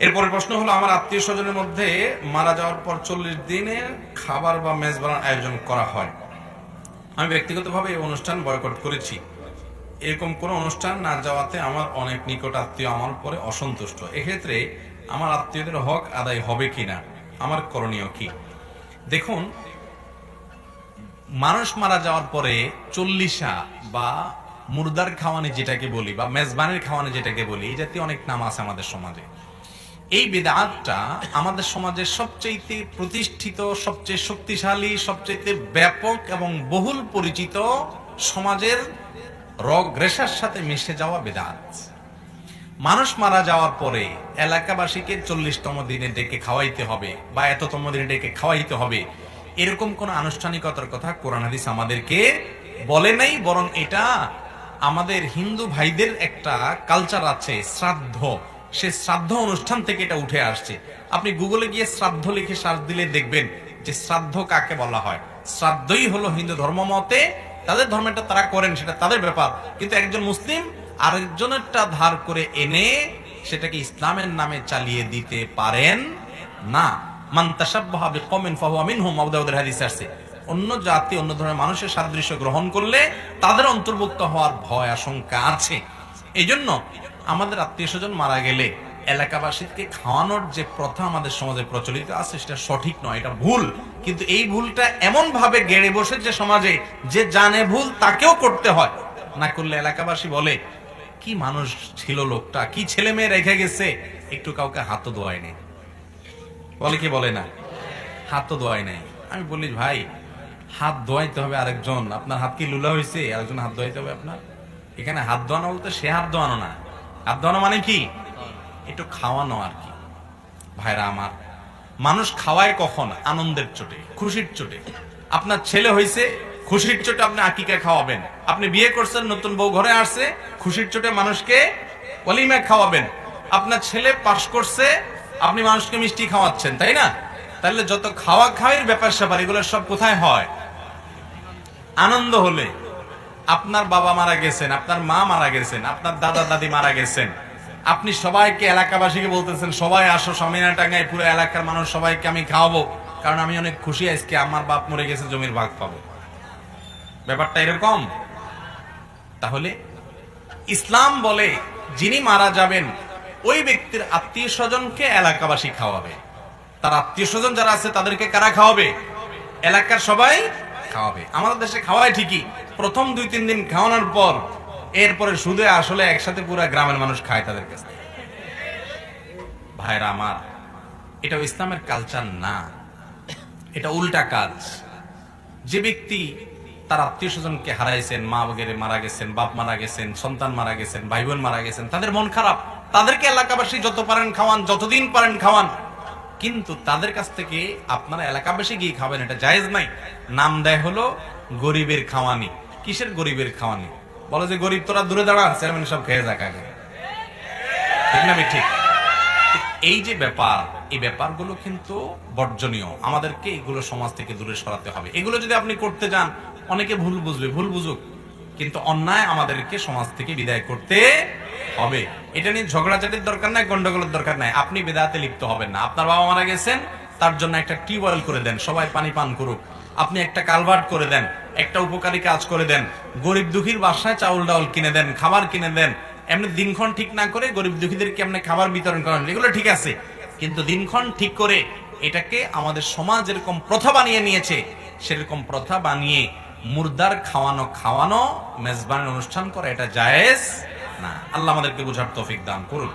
এরপরে প্রশ্ন হলো, আমার আত্মীয় স্বজনের মধ্যে মারা যাওয়ার পর 40 দিনে খাবার বা মেজবানের আয়োজন করা হয়। আমি ব্যক্তিগতভাবে এই অনুষ্ঠান বয়কট করেছি। এরকম কোন অনুষ্ঠান না যাওয়াতে আমার অনেক নিকট আত্মীয় আমার উপরে অসন্তুষ্ট। এক্ষেত্রে আমার আত্মীয়দের হক আদায় হবে কিনা, আমার করণীয় কি? দেখুন, মানুষ মারা যাওয়ার পরে চল্লিশা বা মুর্দার খাওয়ানি যেটাকে বলি বা মেজবানের খাওয়ানি যেটাকে বলি, এই জাতীয় অনেক নাম আছে আমাদের সমাজে। এই বিদআতটা আমাদের সমাজের সবচেয়ে প্রতিষ্ঠিত, সবচেয়ে শক্তিশালী, সবচেয়ে ব্যাপক এবং বহুল পরিচিত সমাজের রগ রেশার সাথে মিশে যাওয়া বিদআত। মানুষ মারা যাওয়ার পরে এলাকাবাসীকে 40তম দিনে ডেকে খাওয়াইতে হবে বা এততম দিনে ডেকে খাওয়াইতে হবে, এরকম কোন আনুষ্ঠানিকতার কথা কোরআন হাদিস আমাদেরকে বলে নাই। বরং এটা আমাদের হিন্দু ভাইদের একটা কালচার আছে, শ্রাদ্ধ। সে শ্রাদ্ধ অনুষ্ঠান থেকে এটা উঠে আসছে। আপনি গুগলে গিয়ে শ্রাদ্ধ লিখে সার্চ দিলে দেখবেন যে শ্রাদ্ধ কাকে বলা হয়। শ্রাদ্ধই হলো হিন্দু ধর্ম মতে, তাদের ধর্মটা তারা করেন, সেটা তাদের ব্যাপার। কিন্তু একজন মুসলিম আরেকজনেরটা ধার করে এনে সেটাকে ইসলামের নামে চালিয়ে দিতে পারেন না। মান তাশাব্বাহা বিকওমিন ফাহুয়া মিনহুম, আবু দাউদের হাদিসে আছে, অন্য জাতি অন্য ধরনের মানুষের সাদৃশ্য গ্রহণ করলে তাদের অন্তর্ভুক্ত হওয়ার ভয় আশঙ্কা আছে। এই জন্য আমাদের আত্মীয় স্বজন মারা গেলে এলাকাবাসীকে খাওয়ানোর যে প্রথা আমাদের সমাজে প্রচলিত আছে সেটা সঠিক নয়, এটা ভুল। কিন্তু এই ভুলটা এমন ভাবে গেড়ে বসেছে সমাজে যে জানে ভুল তাকেও করতে হয়। না করলে এলাকাবাসী বলে, কি মানুষ ছিল লোকটা, কি ছেলে মেয়ে রেখে গেছে, একটু কাউকে হাতও ধোয়ায় নেই। বলে কি বলে না? হাতও ধোয়ায় নাই। আমি বলি, ভাই হাত ধোয়াইতে হবে আরেকজন, আপনার হাত কি লুলা হয়েছে? আরেকজন হাত ধোয়াইতে হবে আপনার। এখানে হাত ধোয়ানো বলতে সে হাত ধোয়ানো না। হাত ধোয়ানো মানে কি? একটু খাওয়ানো আর কি। ভাইরা আমার, মানুষ খাওয়ায় কখন? আনন্দের চোটে, খুশির চোটে। আপনার ছেলে হয়েছে, খুশির চোটে আপনি আকিকা খাওয়াবেন। আপনি বিয়ে করছেন, নতুন বউ ঘরে আসছে, খুশির চোটে মানুষকে ওলিমা খাওয়াবেন। আপনার ছেলে পাশ করছে, আপনি মানুষকে মিষ্টি খাওয়াচ্ছেন, তাই না? তাহলে যত খাওয়া খাওয়ার ব্যাপার স্যাপার এগুলো সব কোথায় হয়? আনন্দ হলে। আপনার বাবা মারা গেছেন, আপনার মা মারা গেছেন, আপনার দাদা দাদি মারা গেছেন, আপনি সবাইকে এলাকাবাসীকে বলতেছেন, সবাই আসো সামিনা টাঙ্গায়, পুরো এলাকার মানুষ সবাইকে আমি খাওয়াবো, কারণ আমি অনেক খুশি আজকে আমার বাপ মরে গেছে, জমির ভাগ পাবো। ব্যাপারটা এরকম। তাহলে ইসলাম বলে যিনি মারা যাবেন ওই ব্যক্তির আত্মীয় স্বজনকে এলাকাবাসী খাওয়াবে। তার আত্মীয় স্বজন যারা আছে তাদেরকে কারা খাওয়াবে? এলাকার সবাই খাওয়াবে। আমাদের দেশে খাওয়ায় ঠিকই, প্রথম 2-3 দিন খাওয়ানোর পর এরপরে সুদে আসলে একসাথে পুরা গ্রামের মানুষ খায় তাদের কাছে। ভাইরা আমার, এটা ইসলামের কালচার না, এটা উল্টা কাজ। যে ব্যক্তি তার আত্মীয় স্বজনকে হারাইছেন, মা বগেরে মারা গেছেন, বাপ মারা গেছেন, সন্তান মারা গেছেন, ভাই বোন মারা গেছেন, তাদের মন খারাপ, তাদেরকে এলাকাবাসী যত পারেন খাওয়ান, যতদিন পারেন খাওয়ান। কিন্তু তাদের কাছ থেকে আপনারা এলাকাবাসী গিয়ে খাবেন, এটা জায়েজ নাই। নাম দেয় হলো গরিবের খাওয়ানি। কিসের গরিবের খাওয়ানি? বলে যে গরিব তোরা দূরে দাঁড়া, চেয়ারম্যান সব খেয়ে যাক আগে। ঠিক না? ঠিক। এই যে ব্যাপার, এই ব্যাপারগুলো কিন্তু বর্জনীয়। আমাদেরকে এগুলো সমাজ থেকে দূরে সরাতে হবে। এগুলো যদি আপনি করতে যান, অনেকে ভুল বুঝবে, ভুল বুঝুক, কিন্তু অন্যায় আমাদেরকে সমাজ থেকে বিদায় করতে হবে। এটা নিয়ে ঝগড়াঝাটির দরকার নাই, গন্ডগোলের দরকার নাই। আপনি বিদাতে লিপ্ত হবেন না। আপনার বাবা মারা গেছেন, তার জন্য একটা টিউবওয়েল করে দেন, সবাই পানি পান করুক। আপনি একটা কালভার্ট করে দেন, একটা উপকারী কাজ করে দেন। গরিব দুঃখীর বাসায় চাউল ডাউল কিনে দেন, খাবার কিনে দেন। এমনি দিনক্ষণ ঠিক না করে গরিব দুঃখীদেরকে এমনি খাবার বিতরণ করেন, এগুলো ঠিক আছে। কিন্তু দিনক্ষণ ঠিক করে এটাকে আমাদের সমাজ যেরকম প্রথা বানিয়ে নিয়েছে, সেরকম প্রথা বানিয়ে মুর্দার খাওয়ানো মেজবানের অনুষ্ঠান করা, এটা জায়েজ না। আল্লাহ আমাদেরকে বুঝার তৌফিক দান করুন।